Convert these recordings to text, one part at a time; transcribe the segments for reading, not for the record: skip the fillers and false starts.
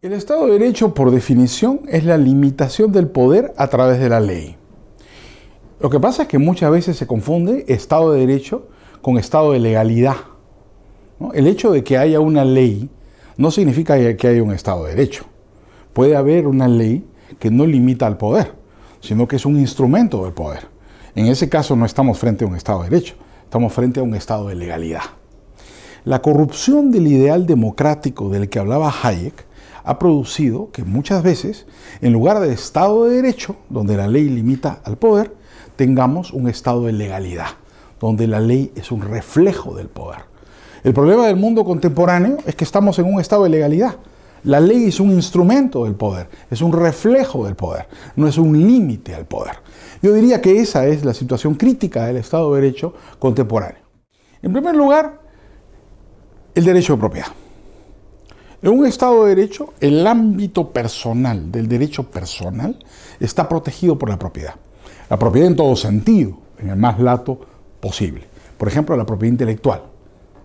El Estado de Derecho, por definición, es la limitación del poder a través de la ley. Lo que pasa es que muchas veces se confunde Estado de Derecho con Estado de legalidad, ¿no? El hecho de que haya una ley no significa que haya un Estado de Derecho. Puede haber una ley que no limita al poder, sino que es un instrumento del poder. En ese caso no estamos frente a un Estado de Derecho, estamos frente a un Estado de legalidad. La corrupción del ideal democrático del que hablaba Hayek ha producido que muchas veces, en lugar de Estado de Derecho, donde la ley limita al poder, tengamos un Estado de legalidad, donde la ley es un reflejo del poder. El problema del mundo contemporáneo es que estamos en un estado de legalidad. La ley es un instrumento del poder, es un reflejo del poder, no es un límite al poder. Yo diría que esa es la situación crítica del Estado de Derecho contemporáneo. En primer lugar, el derecho de propiedad. En un Estado de Derecho, el ámbito personal del derecho personal está protegido por la propiedad. La propiedad en todo sentido, en el más lato posible. Por ejemplo, la propiedad intelectual,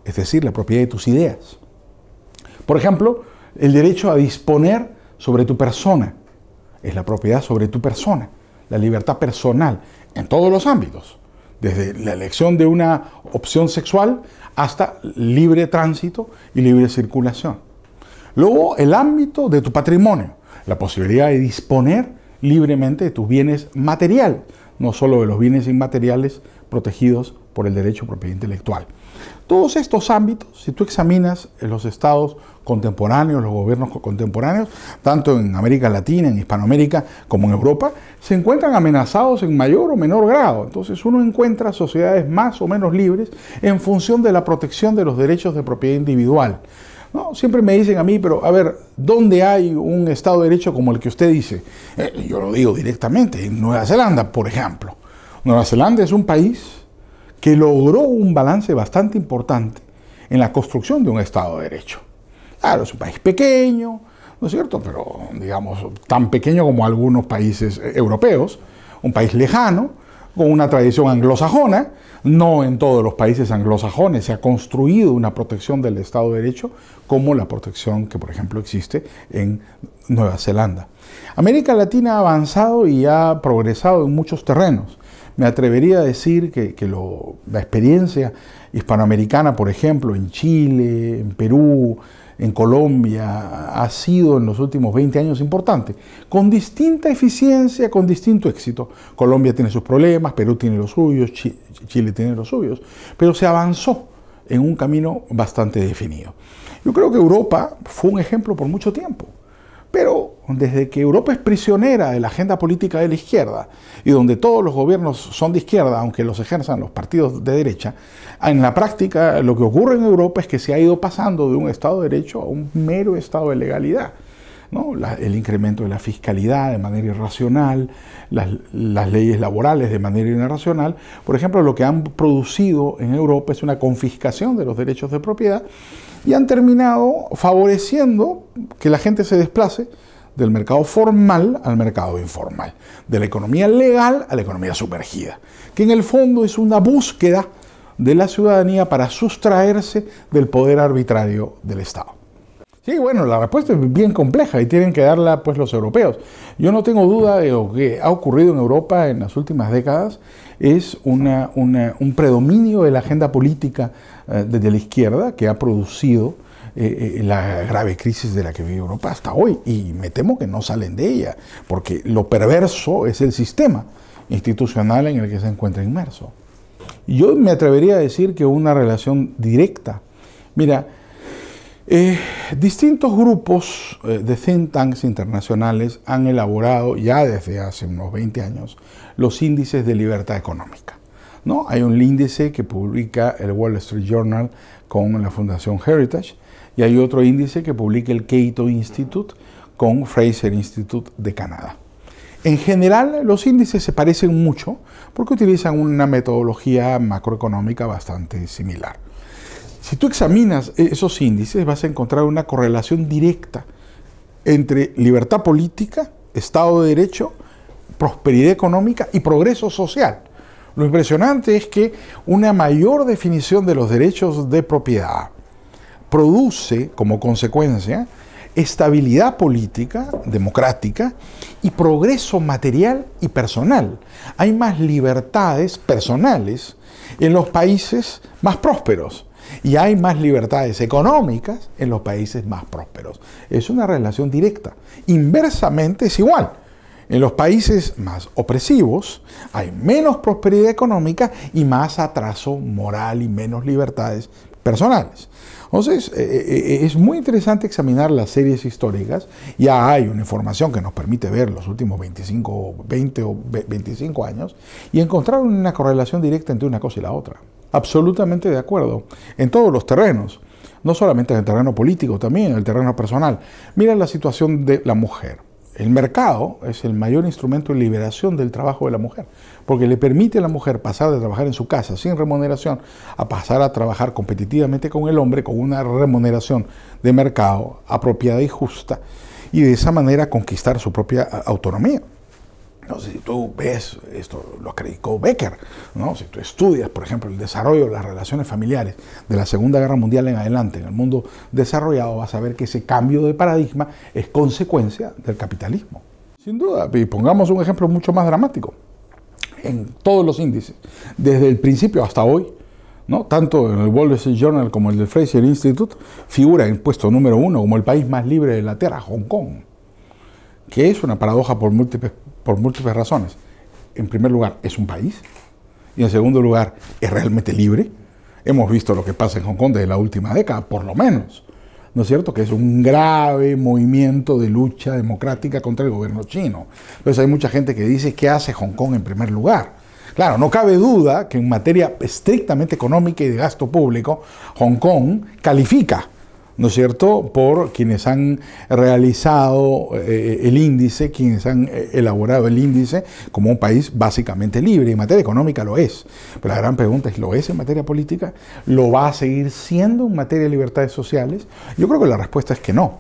es decir, la propiedad de tus ideas. Por ejemplo, el derecho a disponer sobre tu persona, es la propiedad sobre tu persona. La libertad personal, en todos los ámbitos, desde la elección de una opción sexual hasta libre tránsito y libre circulación. Luego, el ámbito de tu patrimonio, la posibilidad de disponer libremente de tus bienes materiales, no solo de los bienes inmateriales protegidos por el derecho a propiedad intelectual. Todos estos ámbitos, si tú examinas los estados contemporáneos, los gobiernos contemporáneos, tanto en América Latina, en Hispanoamérica, como en Europa, se encuentran amenazados en mayor o menor grado. Entonces uno encuentra sociedades más o menos libres en función de la protección de los derechos de propiedad individual. No, siempre me dicen a mí, pero a ver, ¿dónde hay un Estado de Derecho como el que usted dice? Yo lo digo directamente, en Nueva Zelanda, por ejemplo. Nueva Zelanda es un país que logró un balance bastante importante en la construcción de un Estado de Derecho. Claro, es un país pequeño, ¿no es cierto? Pero, digamos, tan pequeño como algunos países europeos, un país lejano, con una tradición anglosajona. No en todos los países anglosajones se ha construido una protección del Estado de Derecho como la protección que, por ejemplo, existe en Nueva Zelanda. América Latina ha avanzado y ha progresado en muchos terrenos. Me atrevería a decir que la experiencia hispanoamericana, por ejemplo, en Chile, en Perú, en Colombia, ha sido en los últimos 20 años importante, con distinta eficiencia, con distinto éxito. Colombia tiene sus problemas, Perú tiene los suyos, Chile tiene los suyos, pero se avanzó en un camino bastante definido. Yo creo que Europa fue un ejemplo por mucho tiempo, pero desde que Europa es prisionera de la agenda política de la izquierda y donde todos los gobiernos son de izquierda, aunque los ejerzan los partidos de derecha, en la práctica lo que ocurre en Europa es que se ha ido pasando de un Estado de Derecho a un mero Estado de legalidad, ¿no? El incremento de la fiscalidad de manera irracional, las leyes laborales de manera irracional. Por ejemplo, lo que han producido en Europa es una confiscación de los derechos de propiedad y han terminado favoreciendo que la gente se desplace del mercado formal al mercado informal, de la economía legal a la economía sumergida, que en el fondo es una búsqueda de la ciudadanía para sustraerse del poder arbitrario del Estado. Sí, bueno, la respuesta es bien compleja y tienen que darla pues los europeos. Yo no tengo duda de lo que ha ocurrido en Europa en las últimas décadas. Es un predominio de la agenda política desde la izquierda que ha producido la grave crisis de la que vive Europa hasta hoy. Y me temo que no salen de ella, porque lo perverso es el sistema institucional en el que se encuentra inmerso. Yo me atrevería a decir que una relación directa. Mira, distintos grupos de think tanks internacionales han elaborado ya desde hace unos 20 años los índices de libertad económica, ¿no? Hay un índice que publica el Wall Street Journal con la Fundación Heritage y hay otro índice que publica el Cato Institute con Fraser Institute de Canadá. En general, los índices se parecen mucho porque utilizan una metodología macroeconómica bastante similar. Si tú examinas esos índices, vas a encontrar una correlación directa entre libertad política, Estado de Derecho, prosperidad económica y progreso social. Lo impresionante es que una mayor definición de los derechos de propiedad produce como consecuencia estabilidad política, democrática, y progreso material y personal. Hay más libertades personales en los países más prósperos y hay más libertades económicas en los países más prósperos. Es una relación directa. Inversamente es igual. En los países más opresivos hay menos prosperidad económica y más atraso moral y menos libertades personales. Entonces, es muy interesante examinar las series históricas. Ya hay una información que nos permite ver los últimos 20 o 25 años y encontrar una correlación directa entre una cosa y la otra. Absolutamente de acuerdo, en todos los terrenos, no solamente en el terreno político, también en el terreno personal. Mira la situación de la mujer. El mercado es el mayor instrumento de liberación del trabajo de la mujer, porque le permite a la mujer pasar de trabajar en su casa sin remuneración a pasar a trabajar competitivamente con el hombre con una remuneración de mercado apropiada y justa, y de esa manera conquistar su propia autonomía. No sé si tú ves, esto lo acreditó Becker, ¿no? Si tú estudias, por ejemplo, el desarrollo de las relaciones familiares de la Segunda Guerra Mundial en adelante en el mundo desarrollado, vas a ver que ese cambio de paradigma es consecuencia del capitalismo. Sin duda, y pongamos un ejemplo mucho más dramático. En todos los índices, desde el principio hasta hoy, ¿no? Tanto en el Wall Street Journal como el del Fraser Institute, figura en puesto número 1 como el país más libre de la Tierra, Hong Kong, que es una paradoja por múltiples razones. En primer lugar, es un país, y en segundo lugar, es realmente libre. Hemos visto lo que pasa en Hong Kong desde la última década, por lo menos, ¿no es cierto? Que es un grave movimiento de lucha democrática contra el gobierno chino. Entonces hay mucha gente que dice, ¿qué hace Hong Kong en primer lugar? Claro, no cabe duda que en materia estrictamente económica y de gasto público, Hong Kong califica, ¿no es cierto?, por quienes han realizado el índice, quienes han elaborado el índice como un país básicamente libre. En materia económica lo es, pero la gran pregunta es, ¿lo es en materia política? ¿Lo va a seguir siendo en materia de libertades sociales? Yo creo que la respuesta es que no.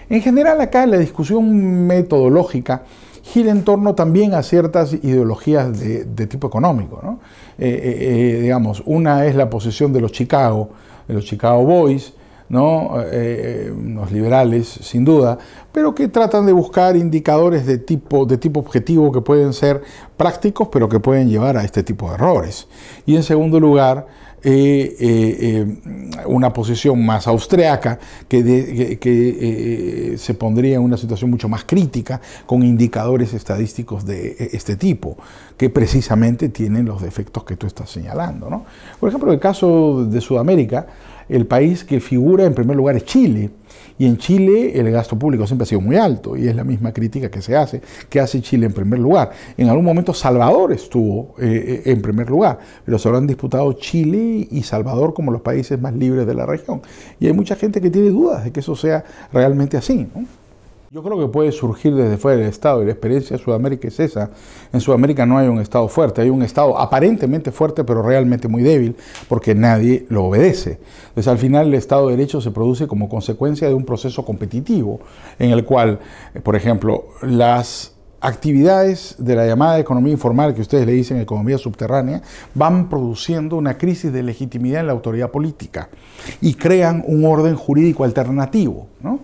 En general acá la discusión metodológica gira en torno también a ciertas ideologías de tipo económico, ¿no? Digamos, una es la posición de los Chicago Boys, ¿no? Los liberales, sin duda, pero que tratan de buscar indicadores de tipo objetivo que pueden ser prácticos, pero que pueden llevar a este tipo de errores. Y en segundo lugar, una posición más austriaca que se pondría en una situación mucho más crítica con indicadores estadísticos de este tipo, que precisamente tienen los defectos que tú estás señalando, ¿no? Por ejemplo, en el caso de Sudamérica, el país que figura en primer lugar es Chile, y en Chile el gasto público siempre ha sido muy alto, y es la misma crítica que se hace, que hace Chile en primer lugar. En algún momento Salvador estuvo en primer lugar, pero se habrán disputado Chile y Salvador como los países más libres de la región. Y hay mucha gente que tiene dudas de que eso sea realmente así, ¿no? Yo creo que puede surgir desde fuera del Estado, y la experiencia de Sudamérica es esa. En Sudamérica no hay un Estado fuerte, hay un Estado aparentemente fuerte, pero realmente muy débil, porque nadie lo obedece. Entonces, al final, el Estado de Derecho se produce como consecuencia de un proceso competitivo, en el cual, por ejemplo, las actividades de la llamada economía informal, que ustedes le dicen economía subterránea, van produciendo una crisis de legitimidad en la autoridad política y crean un orden jurídico alternativo, ¿no?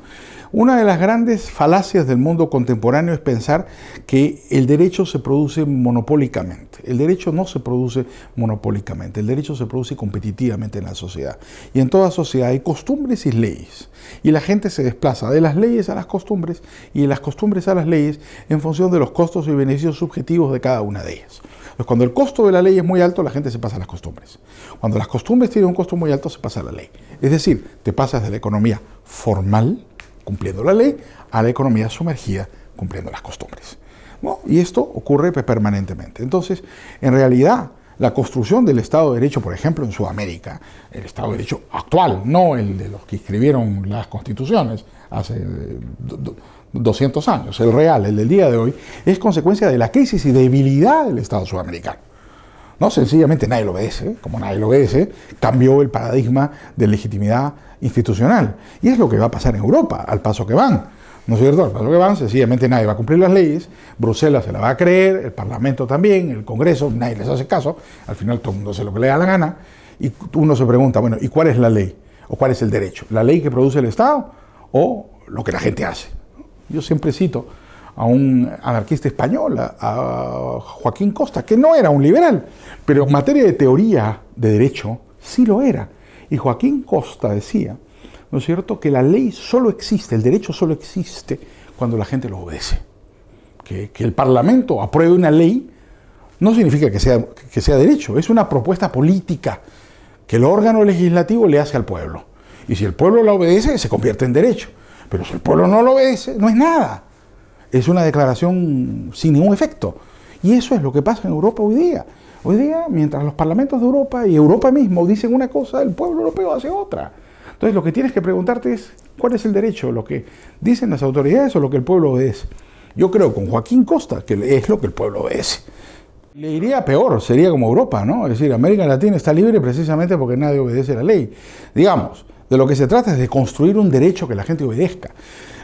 Una de las grandes falacias del mundo contemporáneo es pensar que el derecho se produce monopólicamente. El derecho no se produce monopólicamente, el derecho se produce competitivamente en la sociedad. Y en toda sociedad hay costumbres y leyes. Y la gente se desplaza de las leyes a las costumbres y de las costumbres a las leyes en función de los costos y beneficios subjetivos de cada una de ellas. Entonces, cuando el costo de la ley es muy alto, la gente se pasa a las costumbres. Cuando las costumbres tienen un costo muy alto, se pasa a la ley. Es decir, te pasas de la economía formal, cumpliendo la ley, a la economía sumergida, cumpliendo las costumbres, ¿no? Y esto ocurre permanentemente. Entonces, en realidad, la construcción del Estado de Derecho, por ejemplo, en Sudamérica, el Estado de Derecho actual, no el de los que escribieron las constituciones hace 200 años, el real, el del día de hoy, es consecuencia de la crisis y debilidad del Estado sudamericano. No, sencillamente nadie lo obedece, como nadie lo obedece, cambió el paradigma de legitimidad institucional. Y es lo que va a pasar en Europa, al paso que van, ¿no es cierto? Al paso que van, sencillamente nadie va a cumplir las leyes, Bruselas se la va a creer, el Parlamento también, el Congreso, nadie les hace caso, al final todo el mundo hace lo que le da la gana, y uno se pregunta, bueno, ¿y cuál es la ley? ¿O cuál es el derecho? ¿La ley que produce el Estado o lo que la gente hace. Yo siempre cito a un anarquista español, a Joaquín Costa, que no era un liberal, pero en materia de teoría de derecho sí lo era. Y Joaquín Costa decía, ¿no es cierto?, que la ley solo existe, el derecho solo existe cuando la gente lo obedece. Que el Parlamento apruebe una ley no significa que sea derecho, es una propuesta política que el órgano legislativo le hace al pueblo. Y si el pueblo la obedece, se convierte en derecho. Pero si el pueblo no lo obedece, no es nada. Es una declaración sin ningún efecto. Y eso es lo que pasa en Europa hoy día. Hoy día, mientras los parlamentos de Europa y Europa mismo dicen una cosa, el pueblo europeo hace otra. Entonces, lo que tienes que preguntarte es, ¿cuál es el derecho? ¿Lo que dicen las autoridades o lo que el pueblo obedece? Yo creo con Joaquín Costa que es lo que el pueblo obedece. Le iría peor, sería como Europa, ¿no? Es decir, América Latina está libre precisamente porque nadie obedece la ley. Digamos, de lo que se trata es de construir un derecho que la gente obedezca.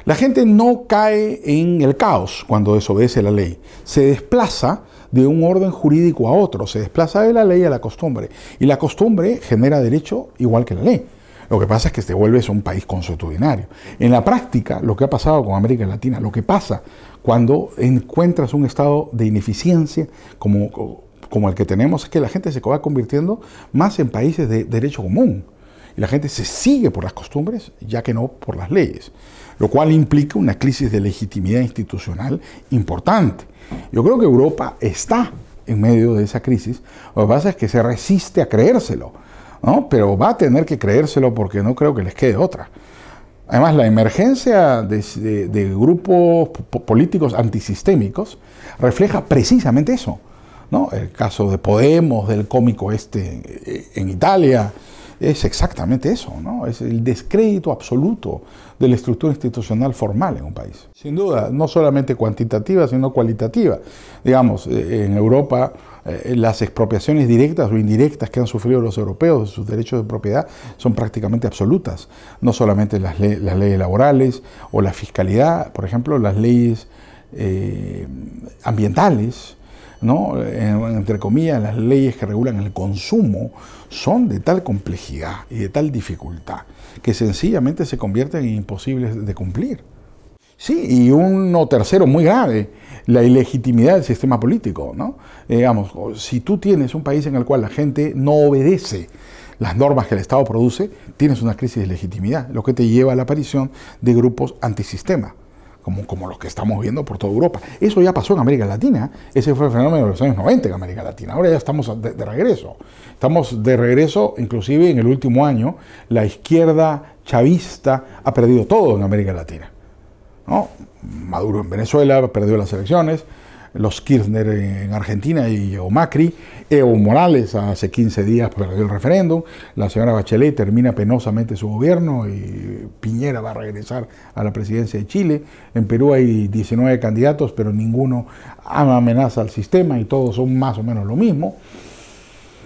La gente no cae en el caos cuando desobedece la ley. Se desplaza de un orden jurídico a otro, se desplaza de la ley a la costumbre. Y la costumbre genera derecho igual que la ley. Lo que pasa es que te vuelves un país consuetudinario. En la práctica, lo que ha pasado con América Latina, lo que pasa cuando encuentras un estado de ineficiencia como el que tenemos, es que la gente se va convirtiendo más en países de derecho común. Y la gente se sigue por las costumbres, ya que no por las leyes. Lo cual implica una crisis de legitimidad institucional importante. Yo creo que Europa está en medio de esa crisis. Lo que pasa es que se resiste a creérselo, ¿no? Pero va a tener que creérselo porque no creo que les quede otra. Además, la emergencia de grupos políticos antisistémicos refleja precisamente eso, ¿no? El caso de Podemos, del cómico en Italia, es exactamente eso, ¿no? Es el descrédito absoluto de la estructura institucional formal en un país. Sin duda, no solamente cuantitativa, sino cualitativa. Digamos, en Europa, las expropiaciones directas o indirectas que han sufrido los europeos de sus derechos de propiedad son prácticamente absolutas. No solamente las leyes laborales o la fiscalidad, por ejemplo, las leyes ambientales, ¿no? Entre comillas, las leyes que regulan el consumo son de tal complejidad y de tal dificultad que sencillamente se convierten en imposibles de cumplir. Sí, y uno tercero muy grave, la ilegitimidad del sistema político, ¿no? Digamos, si tú tienes un país en el cual la gente no obedece las normas que el Estado produce, tienes una crisis de legitimidad, lo que te lleva a la aparición de grupos antisistema, como los que estamos viendo por toda Europa. Eso ya pasó en América Latina, ese fue el fenómeno de los años 90 en América Latina. Ahora ya estamos de regreso. Estamos de regreso, inclusive en el último año, la izquierda chavista ha perdido todo en América Latina, ¿no? Maduro en Venezuela perdió las elecciones, los Kirchner en Argentina y llegó Macri, Evo Morales hace 15 días perdió el referéndum, la señora Bachelet termina penosamente su gobierno y Piñera va a regresar a la presidencia de Chile. En Perú hay 19 candidatos, pero ninguno amenaza al sistema y todos son más o menos lo mismo.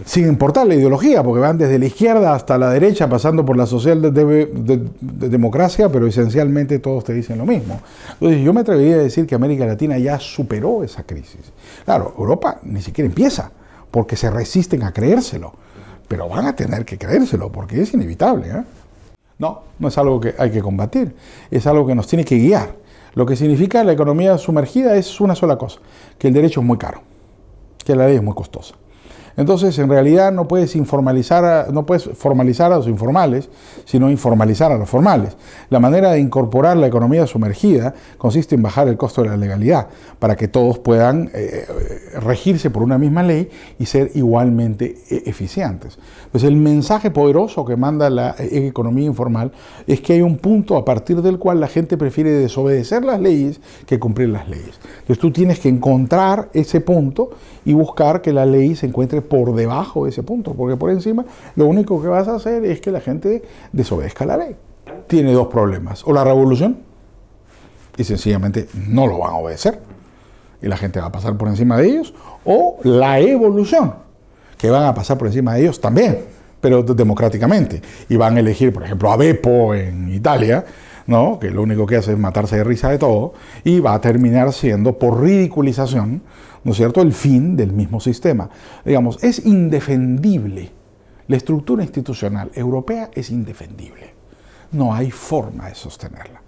Sin importar la ideología, porque van desde la izquierda hasta la derecha, pasando por la socialdemocracia, pero esencialmente todos te dicen lo mismo. Entonces yo me atrevería a decir que América Latina ya superó esa crisis. Claro, Europa ni siquiera empieza, porque se resisten a creérselo, pero van a tener que creérselo, porque es inevitable, ¿eh? No es algo que hay que combatir, es algo que nos tiene que guiar. Lo que significa la economía sumergida es una sola cosa, que el derecho es muy caro, que la ley es muy costosa. Entonces, en realidad no puedes formalizar a los informales, sino informalizar a los formales. La manera de incorporar la economía sumergida consiste en bajar el costo de la legalidad para que todos puedan regirse por una misma ley y ser igualmente eficientes. Entonces, el mensaje poderoso que manda la economía informal es que hay un punto a partir del cual la gente prefiere desobedecer las leyes que cumplir las leyes. Entonces, tú tienes que encontrar ese punto y buscar que la ley se encuentre por debajo de ese punto, porque por encima lo único que vas a hacer es que la gente desobedezca la ley. Tiene dos problemas: o la revolución, y sencillamente no lo van a obedecer, y la gente va a pasar por encima de ellos, o la evolución, que van a pasar por encima de ellos también, pero democráticamente, y van a elegir, por ejemplo, a Beppo en Italia, ¿no? Que lo único que hace es matarse de risa de todo, y va a terminar siendo, por ridiculización, ¿no es cierto?, el fin del mismo sistema. Digamos, es indefendible. La estructura institucional europea es indefendible. No hay forma de sostenerla.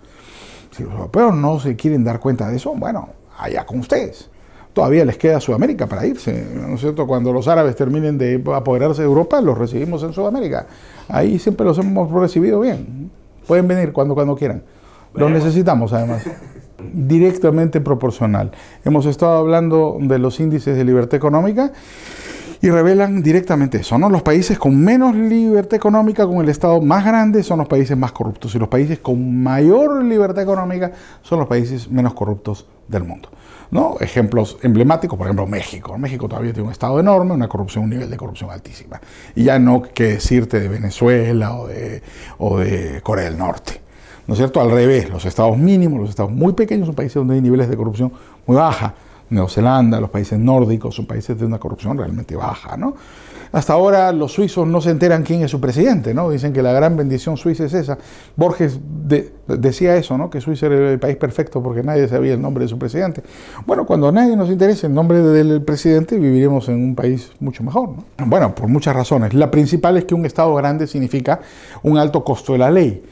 Si los europeos no se quieren dar cuenta de eso, bueno, allá con ustedes. Todavía les queda Sudamérica para irse, ¿no es cierto? Cuando los árabes terminen de apoderarse de Europa, los recibimos en Sudamérica. Ahí siempre los hemos recibido bien. Pueden venir cuando quieran. Los necesitamos, además. Directamente proporcional. Hemos estado hablando de los índices de libertad económica y revelan directamente eso, ¿no? Los países con menos libertad económica, con el Estado más grande, son los países más corruptos. Y los países con mayor libertad económica son los países menos corruptos del mundo, ¿no? Ejemplos emblemáticos, por ejemplo, México. México todavía tiene un Estado enorme, una corrupción, un nivel de corrupción altísima. Y ya no que decirte de Venezuela o de Corea del Norte, ¿no es cierto? Al revés, los estados mínimos, los estados muy pequeños son países donde hay niveles de corrupción muy baja. Nueva Zelanda, los países nórdicos son países de una corrupción realmente baja, ¿no? Hasta ahora los suizos no se enteran quién es su presidente, ¿no? Dicen que la gran bendición suiza es esa. Borges decía eso, ¿no? Que Suiza era el país perfecto porque nadie sabía el nombre de su presidente. Bueno, cuando a nadie nos interese el nombre del presidente, viviremos en un país mucho mejor, ¿no? Bueno, por muchas razones. La principal es que un Estado grande significa un alto costo de la ley,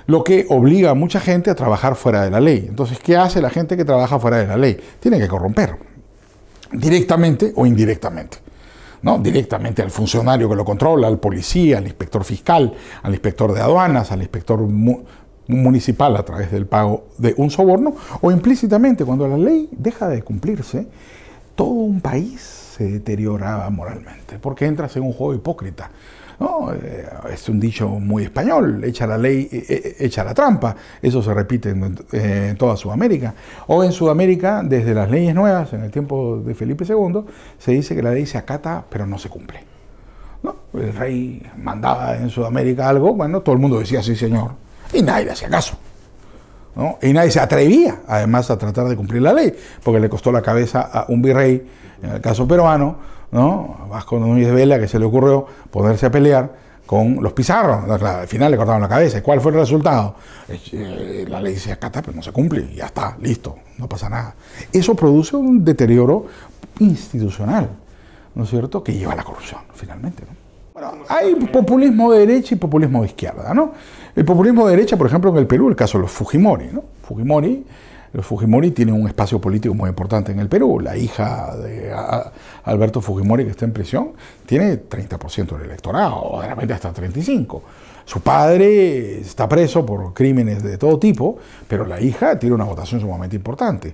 lo que obliga a mucha gente a trabajar fuera de la ley. Entonces, ¿qué hace la gente que trabaja fuera de la ley? Tiene que corromper, directamente o indirectamente, ¿no? Directamente al funcionario que lo controla, al policía, al inspector fiscal, al inspector de aduanas, al inspector municipal a través del pago de un soborno, o implícitamente, cuando la ley deja de cumplirse, todo un país se deteriora moralmente, porque entras en un juego hipócrita, ¿no? Es un dicho muy español: echa la ley, echa la trampa. Eso se repite en toda Sudamérica. O en Sudamérica, desde las leyes nuevas, en el tiempo de Felipe II, se dice que la ley se acata, pero no se cumple, ¿no? El rey mandaba en Sudamérica algo, bueno, todo el mundo decía sí, señor, y nadie le hacía caso, ¿no? Y nadie se atrevía, además, a tratar de cumplir la ley, porque le costó la cabeza a un virrey, en el caso peruano, ¿no? Vasco Núñez de Vela, que se le ocurrió ponerse a pelear con los Pizarro. Al final le cortaron la cabeza. ¿Y cuál fue el resultado? La ley se acata, pero no se cumple. Y ya está, listo, no pasa nada. Eso produce un deterioro institucional, ¿no es cierto?, que lleva a la corrupción, finalmente, ¿no? Bueno, hay populismo de derecha y populismo de izquierda, ¿no? El populismo de derecha, por ejemplo, en el Perú, el caso de los Fujimori, ¿no? Los Fujimori tienen un espacio político muy importante en el Perú. La hija de Alberto Fujimori, que está en prisión, tiene 30% del electorado, realmente hasta 35%. Su padre está preso por crímenes de todo tipo, pero la hija tiene una votación sumamente importante.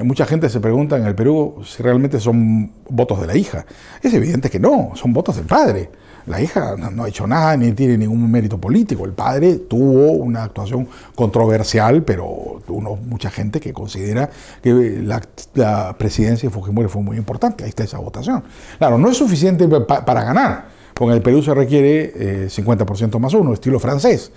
Mucha gente se pregunta en el Perú si realmente son votos de la hija. Es evidente que no, son votos del padre. La hija no ha hecho nada, ni tiene ningún mérito político. El padre tuvo una actuación controversial, pero mucha gente que considera que la presidencia de Fujimori fue muy importante. Ahí está esa votación. Claro, no es suficiente para ganar, porque en el Perú se requiere 50% más uno, estilo francés,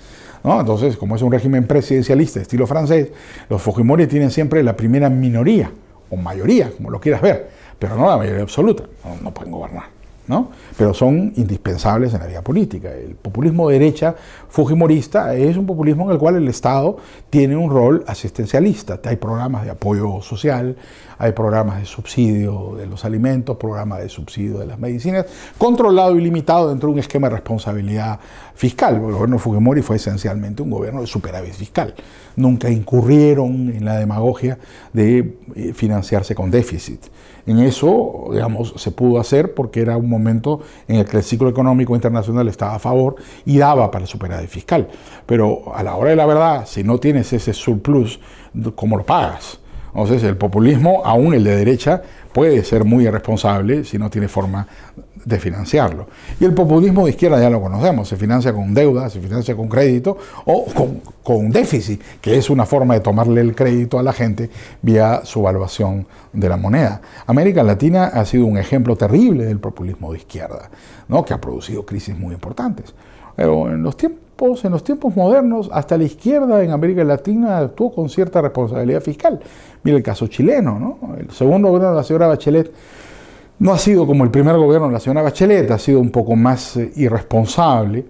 ¿no? Entonces, como es un régimen presidencialista, estilo francés, los Fujimori tienen siempre la primera minoría, o mayoría, como lo quieras ver, pero no la mayoría absoluta. No pueden gobernar, ¿no? Pero son indispensables en la vida política. El populismo de derecha fujimorista es un populismo en el cual el Estado tiene un rol asistencialista. Hay programas de apoyo social, hay programas de subsidio de los alimentos, programas de subsidio de las medicinas, controlado y limitado dentro de un esquema de responsabilidad fiscal. El gobierno de Fujimori fue esencialmente un gobierno de superávit fiscal. Nunca incurrieron en la demagogia de financiarse con déficit. En eso, digamos, se pudo hacer porque era un momento en el que el ciclo económico internacional estaba a favor y daba para el superávit fiscal. Pero a la hora de la verdad, si no tienes ese surplus, ¿cómo lo pagas? Entonces, el populismo, aún el de derecha, puede ser muy irresponsable si no tiene forma de financiarlo. Y el populismo de izquierda ya lo conocemos, se financia con deuda, se financia con crédito o con déficit, que es una forma de tomarle el crédito a la gente vía su evaluación de la moneda. América Latina ha sido un ejemplo terrible del populismo de izquierda, ¿no?, que ha producido crisis muy importantes. Pero en los tiempos modernos, hasta la izquierda en América Latina actuó con cierta responsabilidad fiscal. Mira el caso chileno, ¿no? El segundo gobierno de la señora Bachelet no ha sido como el primer gobierno de la señora Bachelet, ha sido un poco más irresponsable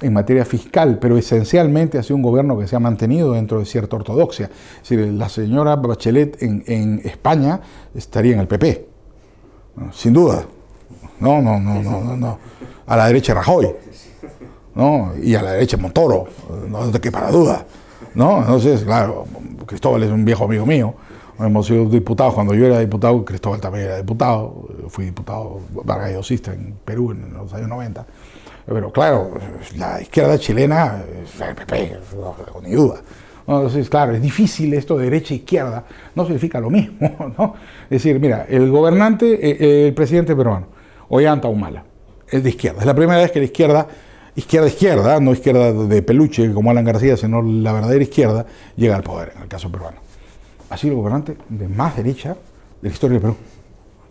en materia fiscal, pero esencialmente ha sido un gobierno que se ha mantenido dentro de cierta ortodoxia. Es decir, la señora Bachelet en España estaría en el PP, ¿no? Sin duda. No. A la derecha Rajoy, ¿no? Y a la derecha Montoro, no te quepa la duda, ¿no? Entonces, claro, Cristóbal es un viejo amigo mío, hemos sido diputados, cuando yo era diputado, Cristóbal también era diputado, fui diputado vargallosista en Perú en los años 90, pero claro, la izquierda chilena, el PP, ni duda. Entonces, claro, es difícil esto de derecha e izquierda, no significa lo mismo, ¿no? Es decir, mira, el gobernante, el presidente peruano, Ollanta Humala, es de izquierda. Es la primera vez que la izquierda, no izquierda de peluche como Alan García, sino la verdadera izquierda, llega al poder, en el caso peruano. Ha sido el gobernante de más derecha de la historia del Perú.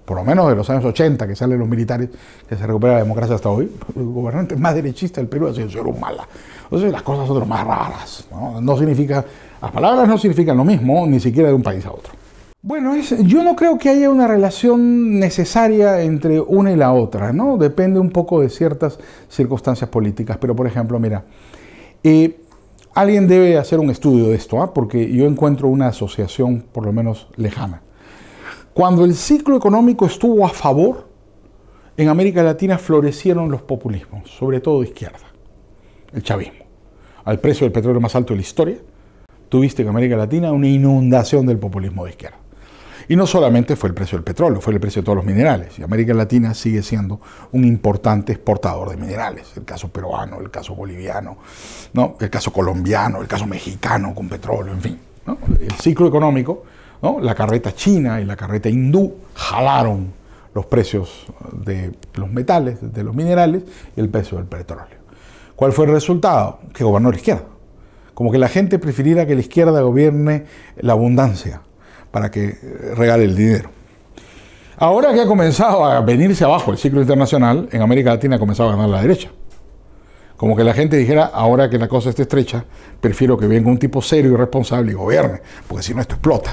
Por lo menos de los años 80, que salen los militares, que se recupera la democracia hasta hoy, el gobernante más derechista del Perú ha sido el señor Humala. Entonces las cosas son más raras, ¿no? No significa, las palabras no significan lo mismo, ni siquiera de un país a otro. Bueno, yo no creo que haya una relación necesaria entre una y la otra, ¿no? Depende un poco de ciertas circunstancias políticas. Pero, por ejemplo, mira, alguien debe hacer un estudio de esto, ¿eh? Porque yo encuentro una asociación por lo menos lejana. Cuando el ciclo económico estuvo a favor, en América Latina florecieron los populismos, sobre todo de izquierda, el chavismo. Al precio del petróleo más alto de la historia, tuviste en América Latina una inundación del populismo de izquierda. Y no solamente fue el precio del petróleo, fue el precio de todos los minerales. Y América Latina sigue siendo un importante exportador de minerales. El caso peruano, el caso boliviano, ¿no? El caso colombiano, el caso mexicano con petróleo, en fin, ¿no? El ciclo económico, ¿no? La carreta china y la carreta hindú jalaron los precios de los metales, de los minerales y el precio del petróleo. ¿Cuál fue el resultado? Que gobernó la izquierda. Como que la gente prefiriera que la izquierda gobierne la abundancia para que regale el dinero. Ahora que ha comenzado a venirse abajo el ciclo internacional, en América Latina ha comenzado a ganar la derecha. Como que la gente dijera, ahora que la cosa está estrecha, prefiero que venga un tipo serio y responsable y gobierne, porque si no esto explota.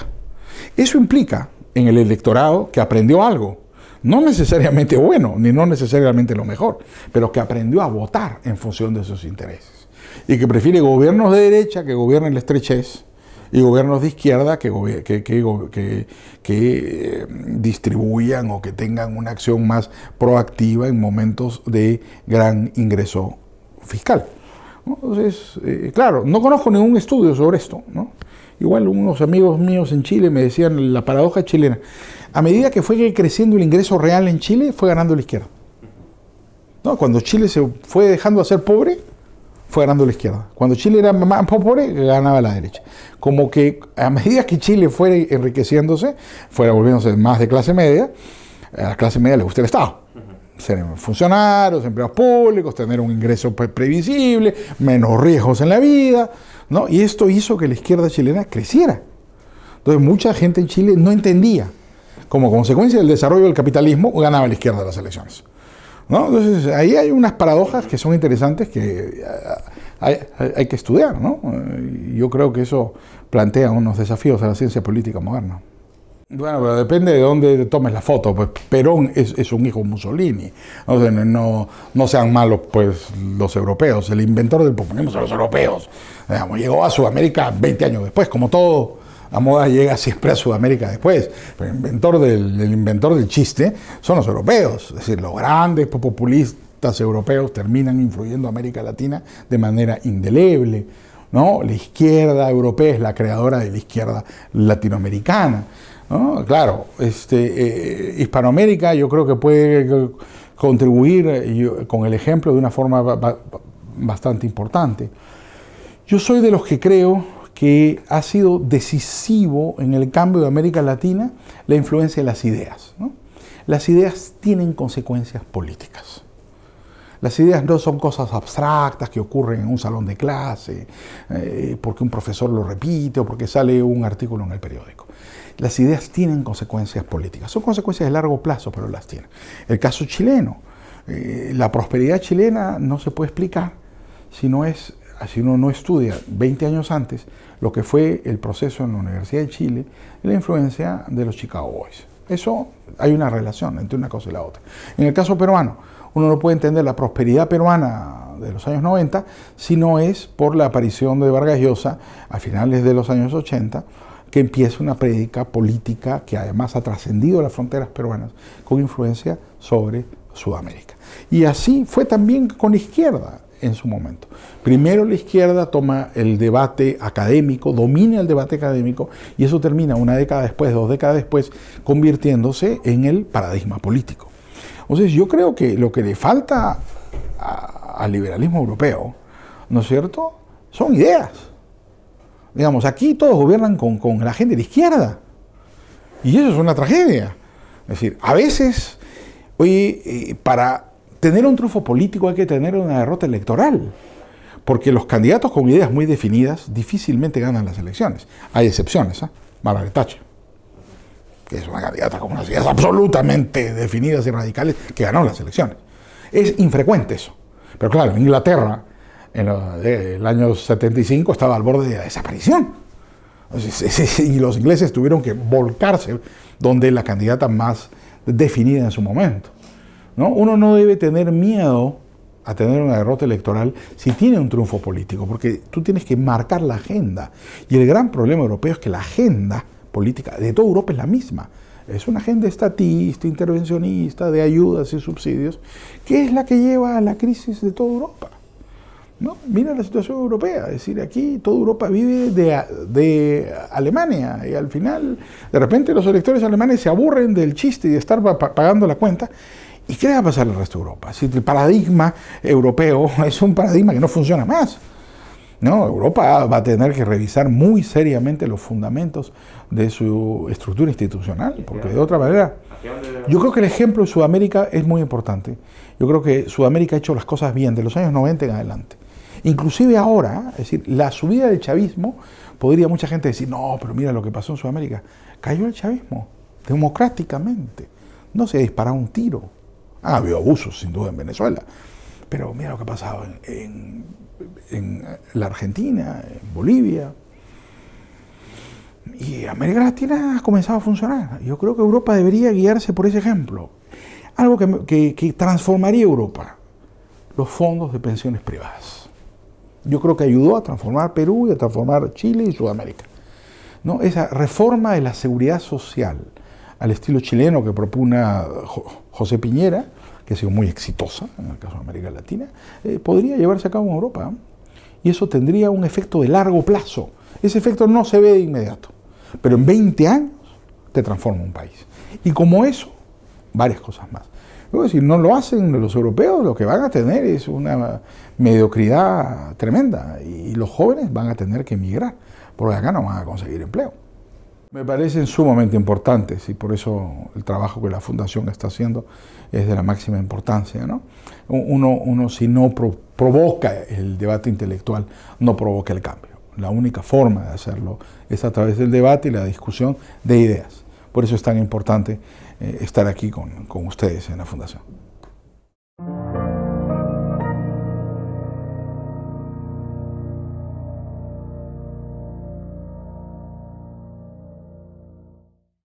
Eso implica en el electorado que aprendió algo, no necesariamente bueno, ni no necesariamente lo mejor, pero que aprendió a votar en función de sus intereses. Y que prefiere gobiernos de derecha que gobiernen la estrechez y gobiernos de izquierda que distribuyan o que tengan una acción más proactiva en momentos de gran ingreso fiscal. Entonces, claro, no conozco ningún estudio sobre esto, ¿no? Igual unos amigos míos en Chile me decían la paradoja chilena. A medida que fue creciendo el ingreso real en Chile, fue ganando la izquierda. ¿No? Cuando Chile se fue dejando de ser pobre, fue ganando la izquierda. Cuando Chile era más pobre, ganaba la derecha. Como que a medida que Chile fuera enriqueciéndose, fuera volviéndose más de clase media, a la clase media le gusta el Estado. Ser funcionarios, empleados públicos, tener un ingreso previsible, menos riesgos en la vida, ¿no? Y esto hizo que la izquierda chilena creciera. Entonces mucha gente en Chile no entendía. Como consecuencia del desarrollo del capitalismo, ganaba la izquierda las elecciones, ¿no? Entonces ahí hay unas paradojas que son interesantes que hay que estudiar, ¿no? Yo creo que eso plantea unos desafíos a la ciencia política moderna. Bueno, pero depende de dónde tomes la foto. Pues Perón es un hijo de Mussolini. No sean malos pues los europeos. El inventor del populismo son los europeos. Digamos, llegó a Sudamérica 20 años después, como todo. La moda llega siempre a Sudamérica después. Pero el inventor del chiste son los europeos. Es decir, los grandes populistas europeos terminan influyendo a América Latina de manera indeleble, ¿no? La izquierda europea es la creadora de la izquierda latinoamericana, ¿no? Claro, Hispanoamérica yo creo que puede contribuir con el ejemplo de una forma bastante importante. Yo soy de los que creo que ha sido decisivo en el cambio de América Latina la influencia de las ideas, ¿no? Las ideas tienen consecuencias políticas. Las ideas no son cosas abstractas que ocurren en un salón de clase, porque un profesor lo repite o porque sale un artículo en el periódico. Las ideas tienen consecuencias políticas. Son consecuencias de largo plazo, pero las tienen. El caso chileno. La prosperidad chilena no se puede explicar si uno no estudia 20 años antes lo que fue el proceso en la Universidad de Chile y la influencia de los Chicago Boys. Eso, hay una relación entre una cosa y la otra. En el caso peruano, uno no puede entender la prosperidad peruana de los años 90 si no es por la aparición de Vargas Llosa a finales de los años 80, que empieza una prédica política que además ha trascendido las fronteras peruanas con influencia sobre Sudamérica. Y así fue también con la izquierda. en su momento. Primero la izquierda toma el debate académico, domina el debate académico, y eso termina una década después, 2 décadas después, convirtiéndose en el paradigma político. Entonces yo creo que lo que le falta al liberalismo europeo, ¿no es cierto?, son ideas. Digamos, aquí todos gobiernan con la gente de la izquierda, y eso es una tragedia. Es decir, a veces, oye, para tener un triunfo político hay que tener una derrota electoral, porque los candidatos con ideas muy definidas difícilmente ganan las elecciones. Hay excepciones, ¿eh? Margaret Thatcher, que es una candidata con unas ideas absolutamente definidas y radicales, que ganó las elecciones. Es infrecuente eso. Pero claro, en Inglaterra, en el año 75, estaba al borde de la desaparición. Y los ingleses tuvieron que volcarse donde la candidata más definida en su momento, ¿no? Uno no debe tener miedo a tener una derrota electoral si tiene un triunfo político, porque tú tienes que marcar la agenda. Y el gran problema europeo es que la agenda política de toda Europa es la misma. Es una agenda estatista, intervencionista, de ayudas y subsidios, que es la que lleva a la crisis de toda Europa, ¿no? Mira la situación europea, es decir, aquí toda Europa vive de Alemania, y al final, de repente los electores alemanes se aburren del chiste y de estar pagando la cuenta. ¿Y qué le va a pasar al resto de Europa? Si el paradigma europeo es un paradigma que no funciona más, ¿no? Europa va a tener que revisar muy seriamente los fundamentos de su estructura institucional, porque de otra manera, yo creo que el ejemplo de Sudamérica es muy importante. Yo creo que Sudamérica ha hecho las cosas bien de los años 90 en adelante. Inclusive ahora, es decir, la subida del chavismo, podría mucha gente decir, no, pero mira lo que pasó en Sudamérica. Cayó el chavismo, democráticamente. No se ha disparado un tiro. Ha habido abusos, sin duda, en Venezuela. Pero mira lo que ha pasado en la Argentina, en Bolivia. Y América Latina ha comenzado a funcionar. Yo creo que Europa debería guiarse por ese ejemplo. Algo que transformaría Europa. Los fondos de pensiones privadas. Yo creo que ayudó a transformar Perú y a transformar Chile y Sudamérica, ¿no? Esa reforma de la seguridad social al estilo chileno que propugna José Piñera, que ha sido muy exitosa en el caso de América Latina, podría llevarse a cabo en Europa, ¿eh? Y eso tendría un efecto de largo plazo. Ese efecto no se ve de inmediato, pero en 20 años te transforma un país. Y como eso, varias cosas más. Luego, si no lo hacen los europeos, lo que van a tener es una mediocridad tremenda y los jóvenes van a tener que emigrar, porque acá no van a conseguir empleo. Me parecen sumamente importantes y por eso el trabajo que la Fundación está haciendo es de la máxima importancia, ¿no? Uno si no provoca el debate intelectual, no provoca el cambio. La única forma de hacerlo es a través del debate y la discusión de ideas. Por eso es tan importante estar aquí con ustedes en la Fundación.